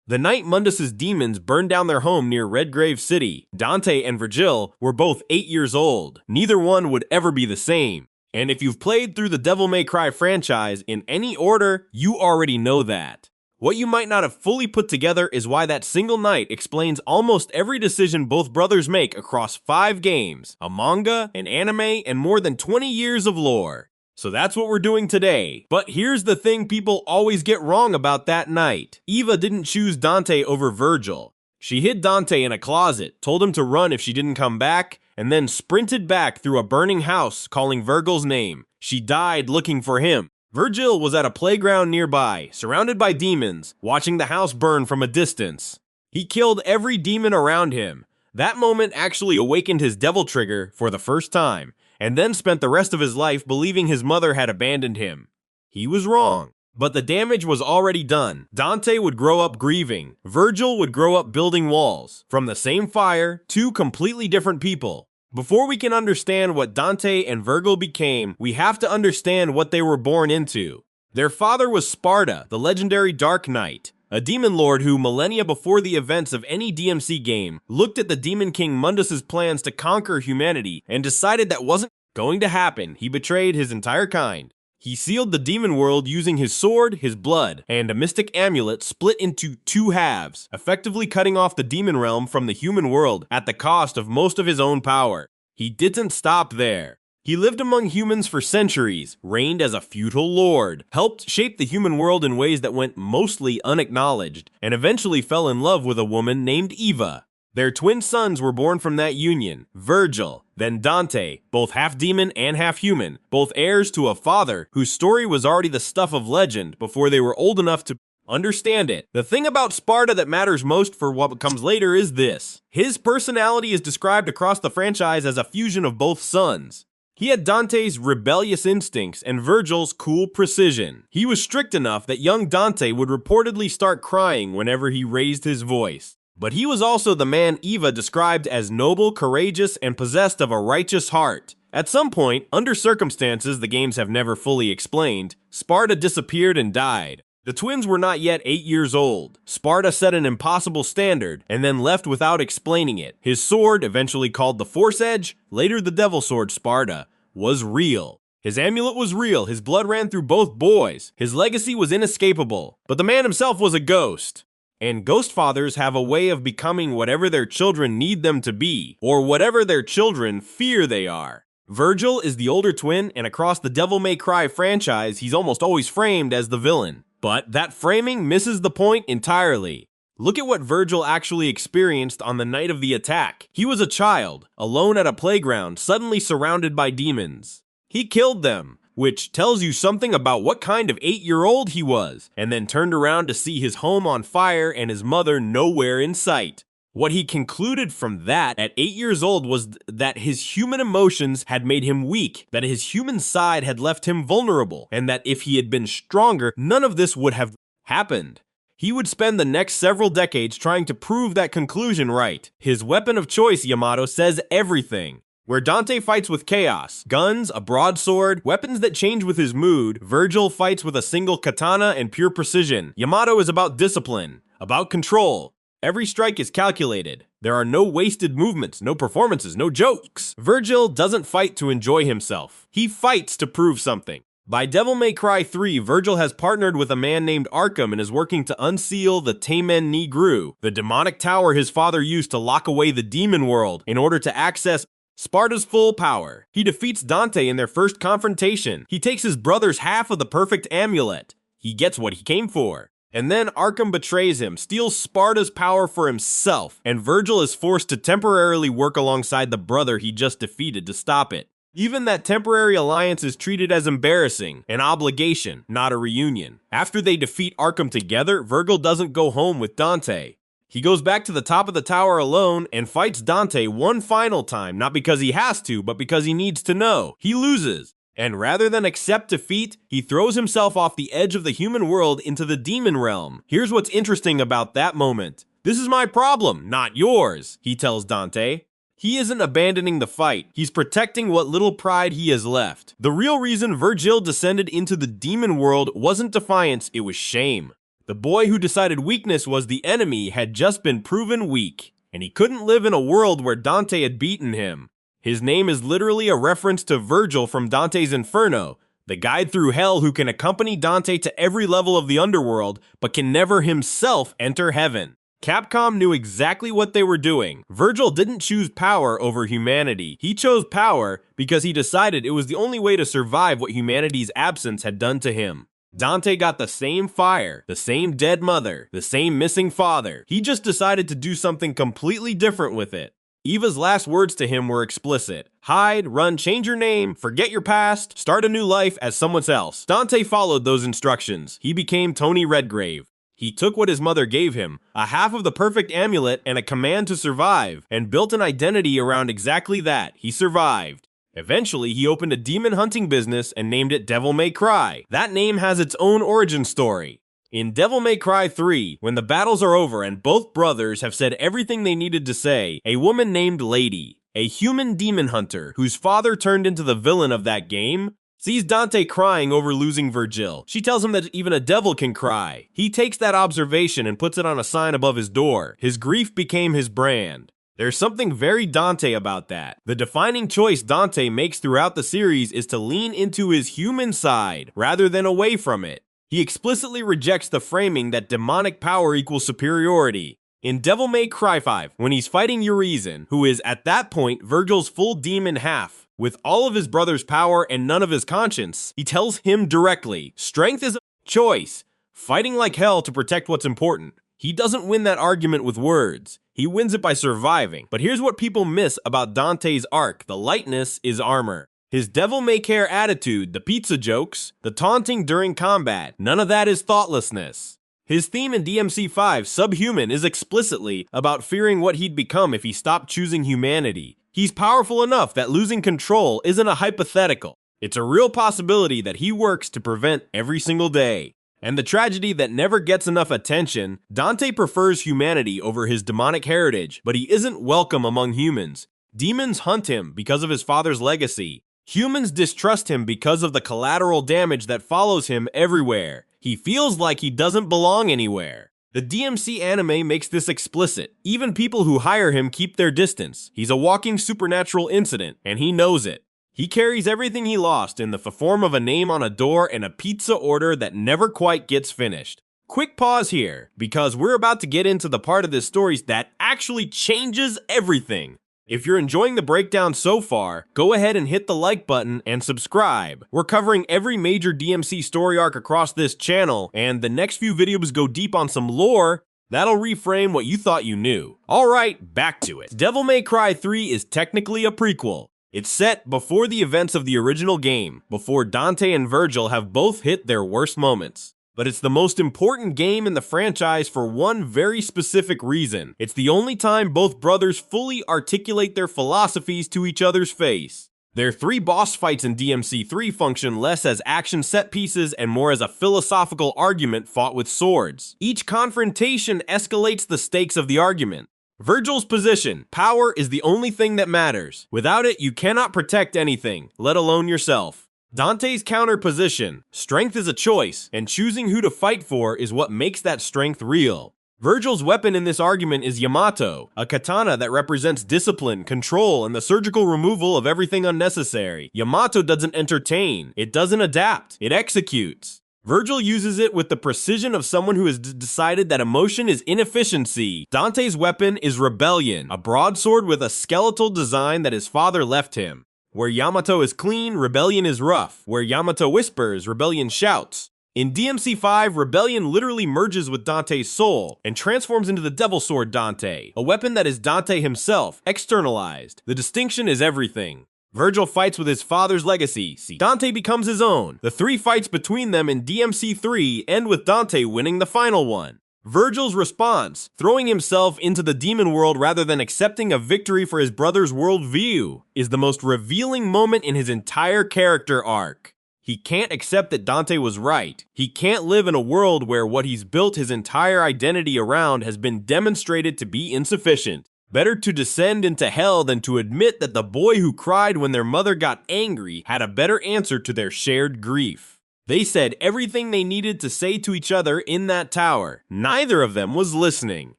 The night Mundus's demons burned down their home near Redgrave City, Dante and Vergil were both 8 years old. Neither one would ever be the same. And if you've played through the Devil May Cry franchise in any order, you already know that. What you might not have fully put together is why that single night explains almost every decision both brothers make across 5 games, a manga, an anime, and more than 20 years of lore. So that's what we're doing today. But here's the thing people always get wrong about that night. Eva didn't choose Dante over Vergil. She hid Dante in a closet, told him to run if she didn't come back, and then sprinted back through a burning house calling Vergil's name. She died looking for him. Vergil was at a playground nearby, surrounded by demons, watching the house burn from a distance. He killed every demon around him. That moment actually awakened his devil trigger for the first time, and then spent the rest of his life believing his mother had abandoned him. He was wrong, but the damage was already done. Dante would grow up grieving. Vergil would grow up building walls. From the same fire, 2 completely different people. Before we can understand what Dante and Vergil became, we have to understand what they were born into. Their father was Sparda, the legendary Dark Knight, a demon lord who, millennia before the events of any DMC game, looked at the Demon King Mundus's plans to conquer humanity and decided that wasn't going to happen. He betrayed his entire kind. He sealed the demon world using his sword, his blood, and a mystic amulet split into 2 halves, effectively cutting off the demon realm from the human world at the cost of most of his own power. He didn't stop there. He lived among humans for centuries, reigned as a feudal lord, helped shape the human world in ways that went mostly unacknowledged, and eventually fell in love with a woman named Eva. Their twin sons were born from that union, Vergil, then Dante, both half demon and half human, both heirs to a father whose story was already the stuff of legend before they were old enough to understand it. The thing about Sparda that matters most for what comes later is this. His personality is described across the franchise as a fusion of both sons. He had Dante's rebellious instincts and Vergil's cool precision. He was strict enough that young Dante would reportedly start crying whenever he raised his voice. But he was also the man Eva described as noble, courageous, and possessed of a righteous heart. At some point, under circumstances the games have never fully explained, Sparda disappeared and died. The twins were not yet 8 years old. Sparda set an impossible standard and then left without explaining it. His sword, eventually called the Force Edge, later the Devil Sword Sparda, was real. His amulet was real, his blood ran through both boys, his legacy was inescapable. But the man himself was a ghost. And ghost fathers have a way of becoming whatever their children need them to be, or whatever their children fear they are. Vergil is the older twin, and across the Devil May Cry franchise, he's almost always framed as the villain. But that framing misses the point entirely. Look at what Vergil actually experienced on the night of the attack. He was a child, alone at a playground, suddenly surrounded by demons. He killed them, which tells you something about what kind of 8-year-old he was, and then turned around to see his home on fire and his mother nowhere in sight. What he concluded from that at 8 years old was that his human emotions had made him weak, that his human side had left him vulnerable, and that if he had been stronger, none of this would have happened. He would spend the next several decades trying to prove that conclusion right. His weapon of choice, Yamato, says everything. Where Dante fights with chaos, guns, a broadsword, weapons that change with his mood, Vergil fights with a single katana and pure precision. Yamato is about discipline, about control. Every strike is calculated. There are no wasted movements, no performances, no jokes. Vergil doesn't fight to enjoy himself. He fights to prove something. By Devil May Cry 3, Vergil has partnered with a man named Arkham and is working to unseal the Tamen Nigru, the demonic tower his father used to lock away the demon world in order to access Sparda's full power. He defeats Dante in their first confrontation. He takes his brother's half of the perfect amulet. He gets what he came for. And then Arkham betrays him, steals Sparda's power for himself, and Vergil is forced to temporarily work alongside the brother he just defeated to stop it. Even that temporary alliance is treated as embarrassing, an obligation, not a reunion. After they defeat Arkham together, Vergil doesn't go home with Dante. He goes back to the top of the tower alone and fights Dante one final time, not because he has to, but because he needs to know. He loses. And rather than accept defeat, he throws himself off the edge of the human world into the demon realm. Here's what's interesting about that moment. "This is my problem, not yours," he tells Dante. He isn't abandoning the fight. He's protecting what little pride he has left. The real reason Vergil descended into the demon world wasn't defiance, it was shame. The boy who decided weakness was the enemy had just been proven weak, and he couldn't live in a world where Dante had beaten him. His name is literally a reference to Vergil from Dante's Inferno, the guide through hell who can accompany Dante to every level of the underworld, but can never himself enter heaven. Capcom knew exactly what they were doing. Vergil didn't choose power over humanity. He chose power because he decided it was the only way to survive what humanity's absence had done to him. Dante got the same fire, the same dead mother, the same missing father. He just decided to do something completely different with it. Eva's last words to him were explicit. Hide, run, change your name, forget your past, start a new life as someone else. Dante followed those instructions. He became Tony Redgrave. He took what his mother gave him, a half of the perfect amulet and a command to survive, and built an identity around exactly that. He survived. Eventually, he opened a demon hunting business and named it Devil May Cry. That name has its own origin story. In Devil May Cry 3, when the battles are over and both brothers have said everything they needed to say, a woman named Lady, a human demon hunter whose father turned into the villain of that game, sees Dante crying over losing Vergil. She tells him that even a devil can cry. He takes that observation and puts it on a sign above his door. His grief became his brand. There's something very Dante about that. The defining choice Dante makes throughout the series is to lean into his human side rather than away from it. He explicitly rejects the framing that demonic power equals superiority. In Devil May Cry 5, when he's fighting Urizen, who is at that point Vergil's full demon half, with all of his brother's power and none of his conscience, he tells him directly, strength is a choice, fighting like hell to protect what's important. He doesn't win that argument with words. He wins it by surviving. But here's what people miss about Dante's arc. The lightness is armor. His devil may care attitude, the pizza jokes, the taunting during combat, none of that is thoughtlessness. His theme in DMC5, Subhuman, is explicitly about fearing what he'd become if he stopped choosing humanity. He's powerful enough that losing control isn't a hypothetical. It's a real possibility that he works to prevent every single day. And the tragedy that never gets enough attention, Dante prefers humanity over his demonic heritage, but he isn't welcome among humans. Demons hunt him because of his father's legacy. Humans distrust him because of the collateral damage that follows him everywhere. He feels like he doesn't belong anywhere. The DMC anime makes this explicit. Even people who hire him keep their distance. He's a walking supernatural incident, and he knows it. He carries everything he lost in the form of a name on a door and a pizza order that never quite gets finished. Quick pause here, because we're about to get into the part of this story that actually changes everything. If you're enjoying the breakdown so far, go ahead and hit the like button and subscribe. We're covering every major DMC story arc across this channel, and the next few videos go deep on some lore that'll reframe what you thought you knew. Alright, back to it. Devil May Cry 3 is technically a prequel. It's set before the events of the original game, before Dante and Vergil have both hit their worst moments. But it's the most important game in the franchise for one very specific reason. It's the only time both brothers fully articulate their philosophies to each other's face. Their 3 boss fights in DMC3 function less as action set pieces and more as a philosophical argument fought with swords. Each confrontation escalates the stakes of the argument. Vergil's position, power is the only thing that matters. Without it, you cannot protect anything, let alone yourself. Dante's counter position, strength is a choice, and choosing who to fight for is what makes that strength real. Vergil's weapon in this argument is Yamato, a katana that represents discipline, control, and the surgical removal of everything unnecessary. Yamato doesn't entertain, it doesn't adapt, it executes. Vergil uses it with the precision of someone who has decided that emotion is inefficiency. Dante's weapon is rebellion, a broadsword with a skeletal design that his father left him. Where Yamato is clean, rebellion is rough. Where Yamato whispers, rebellion shouts. In DMC5, rebellion literally merges with Dante's soul and transforms into the Devil Sword Dante, a weapon that is Dante himself, externalized. The distinction is everything. Vergil fights with his father's legacy. Dante becomes his own. The 3 fights between them in DMC3 end with Dante winning the final one. Vergil's response, throwing himself into the demon world rather than accepting a victory for his brother's worldview, is the most revealing moment in his entire character arc. He can't accept that Dante was right. He can't live in a world where what he's built his entire identity around has been demonstrated to be insufficient. Better to descend into hell than to admit that the boy who cried when their mother got angry had a better answer to their shared grief. They said everything they needed to say to each other in that tower. Neither of them was listening.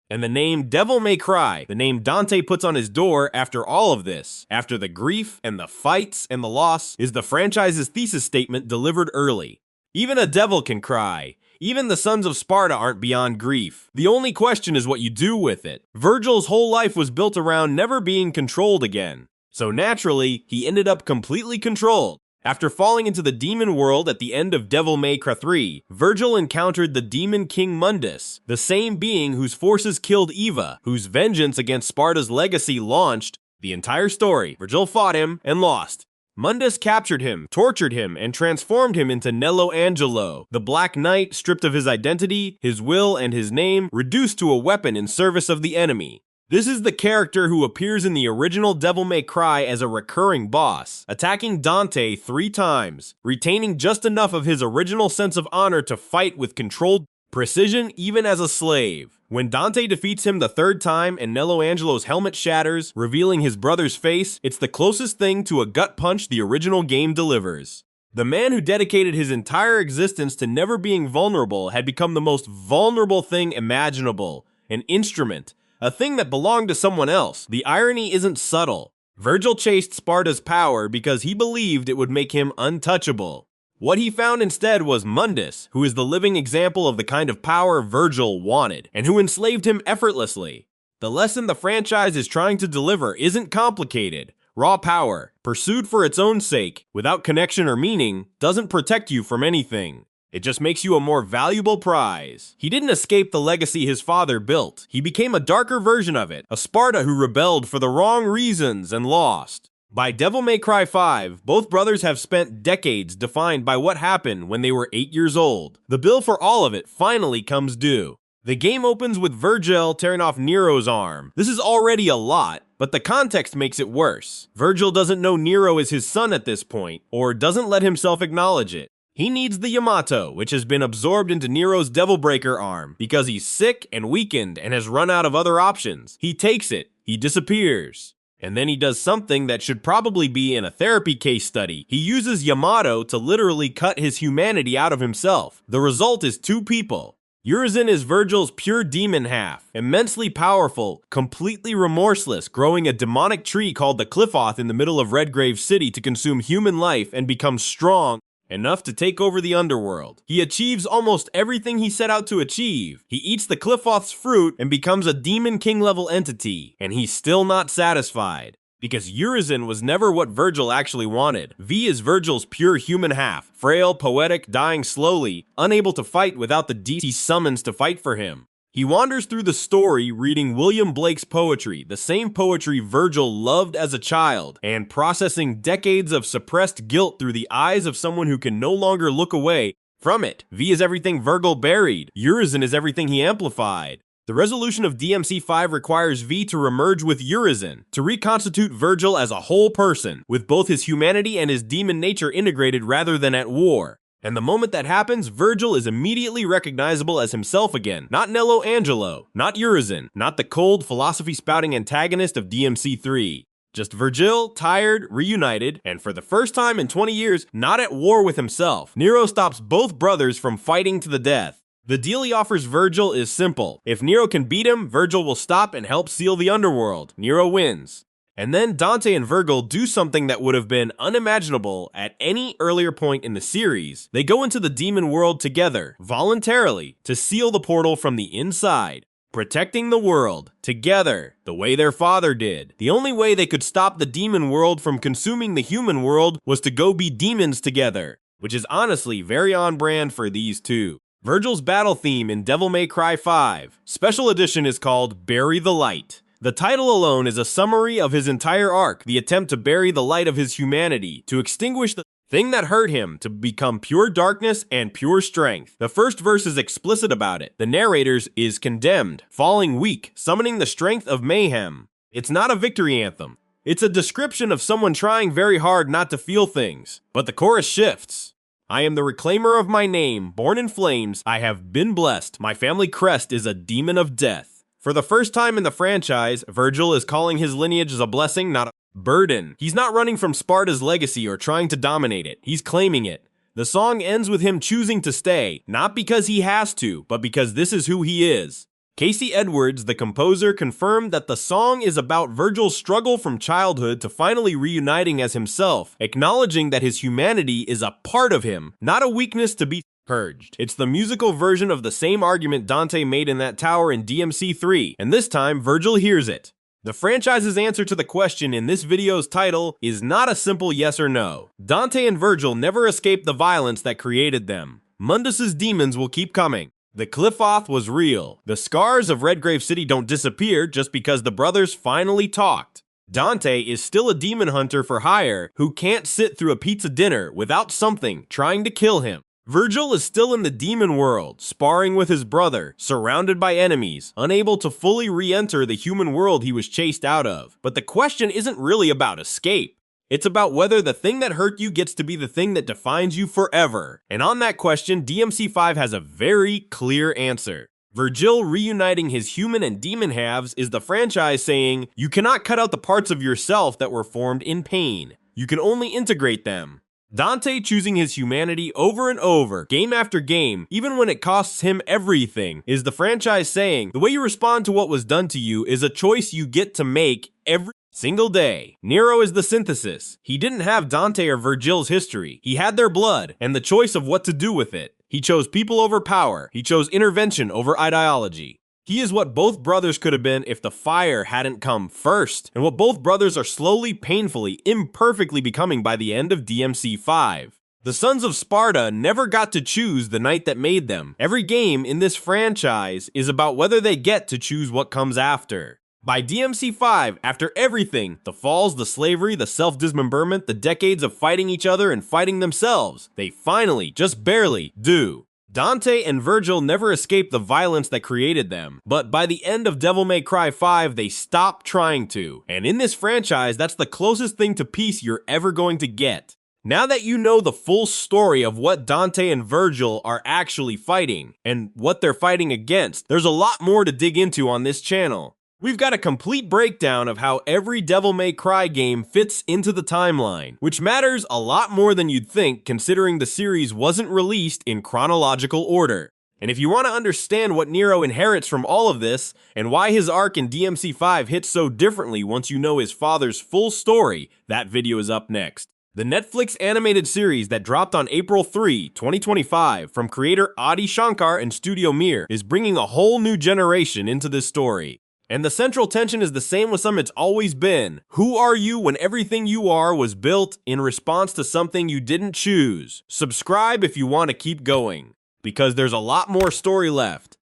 And the name Devil May Cry, the name Dante puts on his door after all of this, after the grief and the fights and the loss, is the franchise's thesis statement delivered early. Even a devil can cry. Even the sons of Sparta aren't beyond grief. The only question is what you do with it. Vergil's whole life was built around never being controlled again. So naturally, he ended up completely controlled. After falling into the demon world at the end of Devil May Cry 3, Vergil encountered the demon king Mundus, the same being whose forces killed Eva, whose vengeance against Sparta's legacy launched the entire story. Vergil fought him and lost. Mundus captured him, tortured him, and transformed him into Nello Angelo, the Black Knight stripped of his identity, his will, and his name, reduced to a weapon in service of the enemy. This is the character who appears in the original Devil May Cry as a recurring boss, attacking Dante 3 times, retaining just enough of his original sense of honor to fight with controlled precision even as a slave. When Dante defeats him the 3rd time and Nello Angelo's helmet shatters, revealing his brother's face, it's the closest thing to a gut punch the original game delivers. The man who dedicated his entire existence to never being vulnerable had become the most vulnerable thing imaginable, an instrument. A thing that belonged to someone else. The irony isn't subtle. Vergil chased Sparta's power because he believed it would make him untouchable. What he found instead was Mundus, who is the living example of the kind of power Vergil wanted, and who enslaved him effortlessly. The lesson the franchise is trying to deliver isn't complicated. Raw power, pursued for its own sake, without connection or meaning, doesn't protect you from anything. It just makes you a more valuable prize. He didn't escape the legacy his father built. He became a darker version of it, a Sparta who rebelled for the wrong reasons and lost. By Devil May Cry 5, both brothers have spent decades defined by what happened when they were 8 years old. The bill for all of it finally comes due. The game opens with Vergil tearing off Nero's arm. This is already a lot, but the context makes it worse. Vergil doesn't know Nero is his son at this point, or doesn't let himself acknowledge it. He needs the Yamato, which has been absorbed into Nero's Devil Breaker arm, because he's sick and weakened and has run out of other options. He takes it, he disappears. And then he does something that should probably be in a therapy case study. He uses Yamato to literally cut his humanity out of himself. The result is 2 people. Urizen is Vergil's pure demon half, immensely powerful, completely remorseless, growing a demonic tree called the Cliffoth in the middle of Redgrave City to consume human life and become strong enough to take over the underworld. He achieves almost everything he set out to achieve. He eats the Cliffoth's fruit and becomes a demon king level entity, and he's still not satisfied. Because Urizen was never what Vergil actually wanted. V is Vergil's pure human half, frail, poetic, dying slowly, unable to fight without the deity summons to fight for him. He wanders through the story reading William Blake's poetry, the same poetry Vergil loved as a child, and processing decades of suppressed guilt through the eyes of someone who can no longer look away from it. V is everything Vergil buried. Urizen is everything he amplified. The resolution of DMC5 requires V to remerge with Urizen, to reconstitute Vergil as a whole person, with both his humanity and his demon nature integrated rather than at war. And the moment that happens, Vergil is immediately recognizable as himself again. Not Nello Angelo, not Urizen, not the cold, philosophy-spouting antagonist of DMC3. Just Vergil, tired, reunited, and for the first time in 20 years, not at war with himself. Nero stops both brothers from fighting to the death. The deal he offers Vergil is simple. If Nero can beat him, Vergil will stop and help seal the underworld. Nero wins. And then Dante and Vergil do something that would have been unimaginable at any earlier point in the series. They go into the demon world together, voluntarily, to seal the portal from the inside, protecting the world, together, the way their father did. The only way they could stop the demon world from consuming the human world was to go be demons together, which is honestly very on brand for these two. Vergil's battle theme in Devil May Cry 5 Special Edition is called Bury the Light. The title alone is a summary of his entire arc, the attempt to bury the light of his humanity, to extinguish the thing that hurt him, to become pure darkness and pure strength. The first verse is explicit about it. The narrator's is condemned, falling weak, summoning the strength of mayhem. It's not a victory anthem. It's a description of someone trying very hard not to feel things. But the chorus shifts. I am the reclaimer of my name, born in flames, I have been blessed, my family crest is a demon of death. For the first time in the franchise, Vergil is calling his lineage as a blessing, not a burden. He's not running from Sparta's legacy or trying to dominate it. He's claiming it. The song ends with him choosing to stay, not because he has to, but because this is who he is. Casey Edwards, the composer, confirmed that the song is about Vergil's struggle from childhood to finally reuniting as himself, acknowledging that his humanity is a part of him, not a weakness to be purged. It's the musical version of the same argument Dante made in that tower in DMC 3, and this time Vergil hears it. The franchise's answer to the question in this video's title is not a simple yes or no. Dante and Vergil never escaped the violence that created them. Mundus's demons will keep coming. The Qliphoth was real. The scars of Redgrave City don't disappear just because the brothers finally talked. Dante is still a demon hunter for hire who can't sit through a pizza dinner without something trying to kill him. Vergil is still in the demon world, sparring with his brother, surrounded by enemies, unable to fully re-enter the human world he was chased out of. But the question isn't really about escape. It's about whether the thing that hurt you gets to be the thing that defines you forever. And on that question, DMC5 has a very clear answer. Vergil reuniting his human and demon halves is the franchise saying, you cannot cut out the parts of yourself that were formed in pain. You can only integrate them. Dante choosing his humanity over and over, game after game, even when it costs him everything, is the franchise saying, the way you respond to what was done to you is a choice you get to make every single day. Nero is the synthesis. He didn't have Dante or Vergil's history. He had their blood and the choice of what to do with it. He chose people over power. He chose intervention over ideology. He is what both brothers could have been if the fire hadn't come first, and what both brothers are slowly, painfully, imperfectly becoming by the end of DMC 5. The Sons of Sparta never got to choose the night that made them. Every game in this franchise is about whether they get to choose what comes after. By DMC 5, after everything, the falls, the slavery, the self-dismemberment, the decades of fighting each other and fighting themselves, they finally, just barely, do. Dante and Vergil never escaped the violence that created them, but by the end of Devil May Cry 5, they stopped trying to. And in this franchise, that's the closest thing to peace you're ever going to get. Now that you know the full story of what Dante and Vergil are actually fighting, and what they're fighting against, there's a lot more to dig into on this channel. We've got a complete breakdown of how every Devil May Cry game fits into the timeline, which matters a lot more than you'd think considering the series wasn't released in chronological order. And if you want to understand what Nero inherits from all of this, and why his arc in DMC 5 hits so differently once you know his father's full story, that video is up next. The Netflix animated series that dropped on April 3, 2025 from creator Adi Shankar and Studio Mir is bringing a whole new generation into this story. And the central tension is the same with some it's always been. Who are you when everything you are was built in response to something you didn't choose? Subscribe if you want to keep going, because there's a lot more story left.